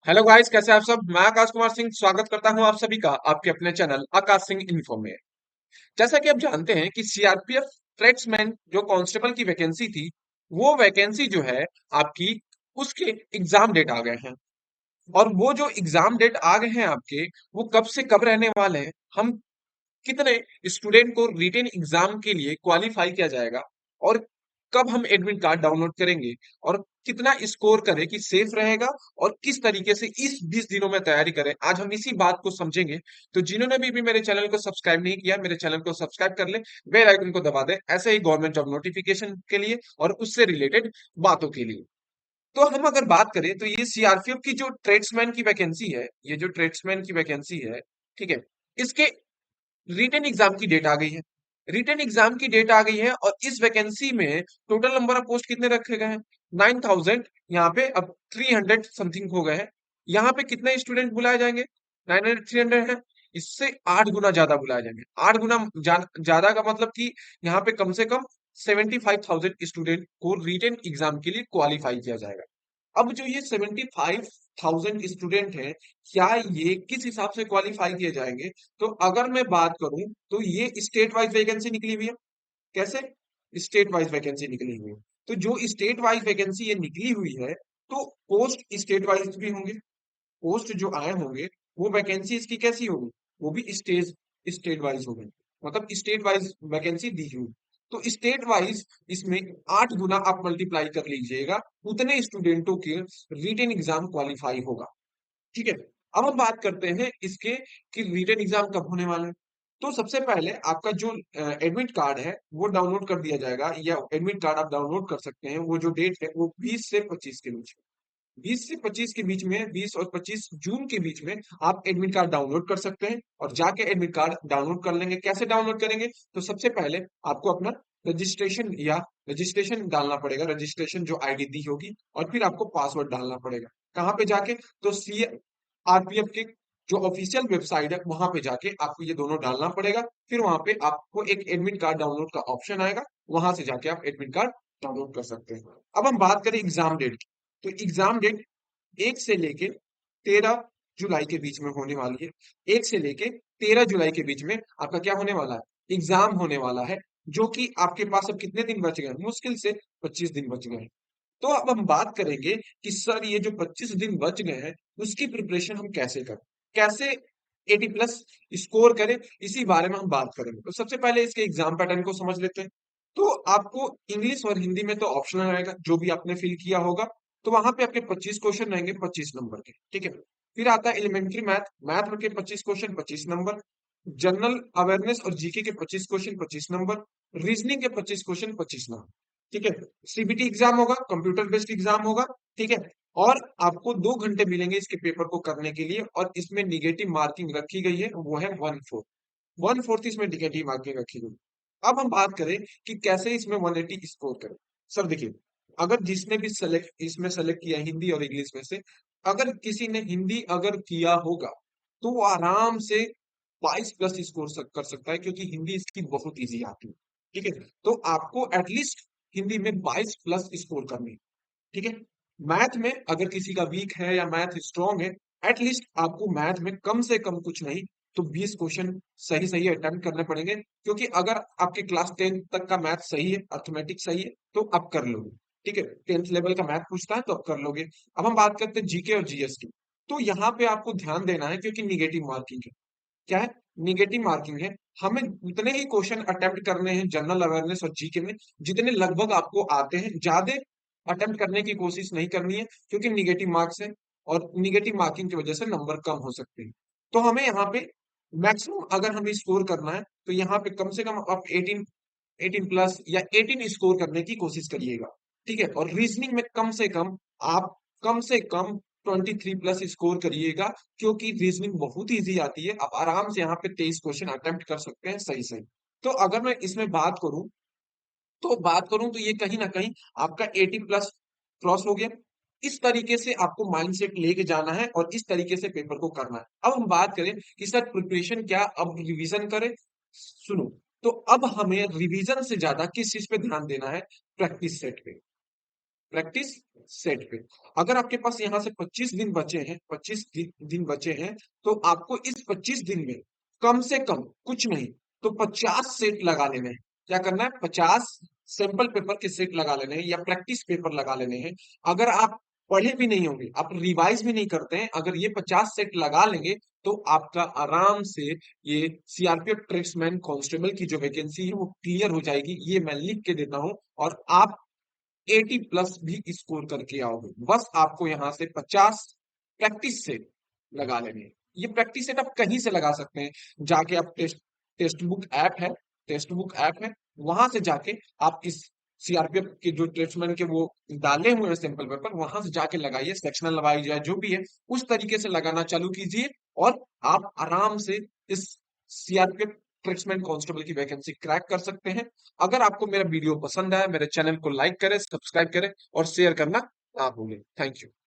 Hello guys, कैसे हैं आप सब। मैं आकाश कुमार सिंह स्वागत करता हूं आप सभी का आपके अपने चैनल आकाश सिंह इन्फो में। जैसा कि आप जानते हैं कि सीआरपीएफ ट्रेड्समैन जो कांस्टेबल की वैकेंसी थी, वो वैकेंसी जो है आपकी, उसके एग्जाम डेट आ गए हैं। और वो जो एग्जाम डेट आ गए हैं आपके, वो कब से कब रहने वाले हैं, हम कितने स्टूडेंट को रिटेन एग्जाम के लिए क्वालिफाई किया जाएगा, और कब हम एडमिट कार्ड डाउनलोड करेंगे, और कितना स्कोर करें कि सेफ रहेगा, और किस तरीके से इस 20 दिनों में तैयारी करें, आज हम इसी बात को समझेंगे। तो जिन्होंने भी मेरे चैनल को सब्सक्राइब नहीं किया, मेरे चैनल को सब्सक्राइब कर ले, बेल आइकन को दबा दे, ऐसे ही गवर्नमेंट जॉब नोटिफिकेशन के लिए और उससे रिलेटेड बातों के लिए। तो हम अगर बात करें तो ये सीआरपीएफ की जो ट्रेड्समैन की वैकेंसी है, ये जो ट्रेड्समैन की वैकेंसी है, ठीक है, इसके रिटेन एग्जाम की डेट आ गई है। रिटेन एग्जाम की डेट आ गई है, और इस वैकेंसी में टोटल नंबर ऑफ पोस्ट कितने रखे गए हैं? 9,000। यहाँ पे अब 300 समथिंग हो गए हैं। यहाँ पे कितने स्टूडेंट बुलाए जाएंगे? 900 300 है। इससे 8 गुना ज्यादा बुलाए जाएंगे। 8 गुना ज्यादा का मतलब कि यहाँ पे कम से कम 75,000 स्टूडेंट को रिटेन एग्जाम के लिए क्वालिफाई किया जाएगा। अब जो ये 75,000 स्टूडेंट हैं, क्या ये किस हिसाब से क्वालिफाई किए जाएंगे? तो अगर मैं बात करूं तो ये स्टेट वाइज वैकेंसी निकली हुई है। कैसे? स्टेट वाइज वैकेंसी निकली हुई है। तो जो स्टेट वाइज वैकेंसी ये निकली हुई है, तो पोस्ट स्टेट वाइज भी होंगे। पोस्ट जो आए होंगे, वो वैकेंसी इसकी कैसी होगी? वो भी स्टेट वाइज होगी। मतलब स्टेट वाइज वैकेंसी दी हुई। तो स्टेट वाइज इसमें 8 गुना आप मल्टीप्लाई कर लीजिएगा, उतने स्टूडेंटों के रिटेन एग्जाम क्वालिफाई होगा। ठीक है। अब हम बात करते हैं इसके कि रिटेन एग्जाम कब होने वाले हैं। तो सबसे पहले आपका जो एडमिट कार्ड है वो डाउनलोड कर दिया जाएगा, या एडमिट कार्ड आप डाउनलोड कर सकते हैं। वो जो डेट है वो 20 से 25 के बीच, 20 से 25 के बीच में, 20 और 25 जून के बीच में आप एडमिट कार्ड डाउनलोड कर सकते हैं। और जाके एडमिट कार्ड डाउनलोड कर लेंगे। कैसे डाउनलोड करेंगे? तो सबसे पहले आपको अपना रजिस्ट्रेशन डालना पड़ेगा, रजिस्ट्रेशन जो आईडी दी होगी, और फिर आपको पासवर्ड डालना पड़ेगा। कहाँ पे जाके? तो सी आरपीएफ के जो ऑफिशियल वेबसाइट है वहां पे जाके आपको ये दोनों डालना पड़ेगा। फिर वहां पे आपको एक एडमिट कार्ड डाउनलोड का ऑप्शन आएगा, वहां से जाके आप एडमिट कार्ड डाउनलोड कर सकते हैं। अब हम बात करें एग्जाम डेट की। तो एग्जाम डेट 1 से लेके 13 जुलाई के बीच में होने वाली है। 1 से लेके 13 जुलाई के बीच में आपका क्या होने वाला है? एग्जाम होने वाला है। जो कि आपके पास अब कितने दिन बच गए हैं? मुश्किल से 25 दिन बच गए हैं। तो अब हम बात करेंगे कि सर ये जो 25 दिन बच गए हैं, उसकी प्रिपरेशन हम कैसे करें, कैसे 80+ स्कोर करें, इसी बारे में हम बात करेंगे। तो सबसे पहले इसके एग्जाम पैटर्न को समझ लेते हैं। तो आपको इंग्लिश और हिंदी में तो ऑप्शनल रहेगा, जो भी आपने फिल किया होगा। तो वहां पे आपके 25 क्वेश्चन रहेंगे, 25 नंबर के। ठीक है। फिर आता है एलिमेंट्री मैथ, मैथ के 25 क्वेश्चन, 25 नंबर। जनरल अवेयरनेस और जीके के 25 क्वेश्चन, 25 नंबर। रीजनिंग के 25 क्वेश्चन, 25 नंबर। ठीक है। सीबीटी एग्जाम होगा, कंप्यूटर बेस्ड एग्जाम होगा। ठीक है। और आपको 2 घंटे मिलेंगे इसके पेपर को करने के लिए, और इसमें निगेटिव मार्किंग रखी गई है, वो है 1/4। 1/4 इसमें निगेटिव मार्किंग रखी गई। अब हम बात करें कि कैसे इसमें 180 स्कोर करें। सर देखिए, अगर जिसने भी सेलेक्ट किया हिंदी और इंग्लिश में से, अगर किसी ने हिंदी अगर किया होगा, तो वो आराम से 22+ स्कोर कर सकता है, क्योंकि हिंदी इसकी बहुत इजी आती है। ठीक है। तो आपको एटलीस्ट हिंदी में 22+ स्कोर करनी है। ठीक है। मैथ में अगर किसी का वीक है या मैथ स्ट्रांग है, एटलीस्ट आपको मैथ में कम से कम कुछ नहीं तो 20 क्वेश्चन सही सही अटेम्प्ट करने पड़ेंगे। क्योंकि अगर आपके क्लास 10 तक का मैथ सही है, अर्थमेटिक सही है, तो आप कर लोगे। ठीक है। 10th लेवल का मैथ पूछता है तो आप कर लोगे। अब हम बात करते हैं जीके और जीएस की। तो यहाँ पे आपको ध्यान देना है, क्योंकि निगेटिव मार्किंग है। क्या है? निगेटिव मार्किंग है। हमें उतने ही क्वेश्चन अटेम्प्ट करने हैं जनरल अवेयरनेस और जीके में, जितने लगभग आपको आते हैं। ज्यादा अटेम्प्ट करने की कोशिश नहीं करनी है, क्योंकि निगेटिव मार्क्स है, और निगेटिव मार्किंग की वजह से नंबर कम हो सकते हैं। तो हमें यहाँ पे मैक्सिमम अगर हमें स्कोर करना है, तो यहाँ पे कम से कम आप 18+ या 18 स्कोर करने की कोशिश करिएगा। ठीक है। और रीजनिंग में कम से कम आप कम से कम 23+ स्कोर करिएगा, क्योंकि रीजनिंग बहुत इजी आती है। आप आराम से यहाँ पे 23 क्वेश्चन अटेम्प्ट कर सकते हैं सही सही। तो अगर मैं इसमें बात करूं तो ये कहीं ना कहीं आपका 80+ क्रॉस हो गया। इस तरीके से आपको माइंडसेट लेके जाना है, और इस तरीके से पेपर को करना है। अब हम बात करें कि सर प्रिपरेशन क्या, अब रिवीजन करें। सुनो, तो अब हमें रिवीजन से ज्यादा किस चीज पे ध्यान देना है? प्रैक्टिस सेट पे। प्रैक्टिस सेट पे। अगर आपके पास यहाँ से 25 दिन बचे हैं, 25 दिन बचे हैं, तो आपको इस 25 दिन में कम से कम कुछ नहीं तो 50 सेट लगा लेने हैं। क्या करना है? 50 सैंपल पेपर के सेट लगा लेने हैं या प्रैक्टिस पेपर लगा लेने हैं। अगर आप पढ़े भी नहीं होंगे, आप रिवाइज भी नहीं करते हैं, अगर ये 50 सेट लगा लेंगे तो आपका आराम से ये सीआरपीएफ ट्रेड्समैन कांस्टेबल की जो वैकेंसी है वो क्लियर हो जाएगी। ये मैं लिख के देता हूं और आप 80 प्लस भी स्कोर करके आओगे। बस आपको यहाँ से 50 प्रैक्टिस सेट लगा लेने हैं। ये प्रैक्टिस सेट आप कहीं से लगा सकते हैं, जाके आप टेस्ट बुक ऐप है, टेस्ट बुक ऐप है, वहां से जाके आप इस सीआरपीएफ के जो ट्रेड्समैन के वो डाले हुए हैं सैंपल पेपर, वहां से जाके लगाइए, सेक्शनल लगाई जाए जो भी है उस तरीके से लगाना चालू कीजिए और आप आराम से इस सीआरपीएफ ट्रेड्समैन कांस्टेबल की वैकेंसी क्रैक कर सकते हैं। अगर आपको मेरा वीडियो पसंद आया, मेरे चैनल को लाइक करें, सब्सक्राइब करें और शेयर करना ना भूलें। Thank you.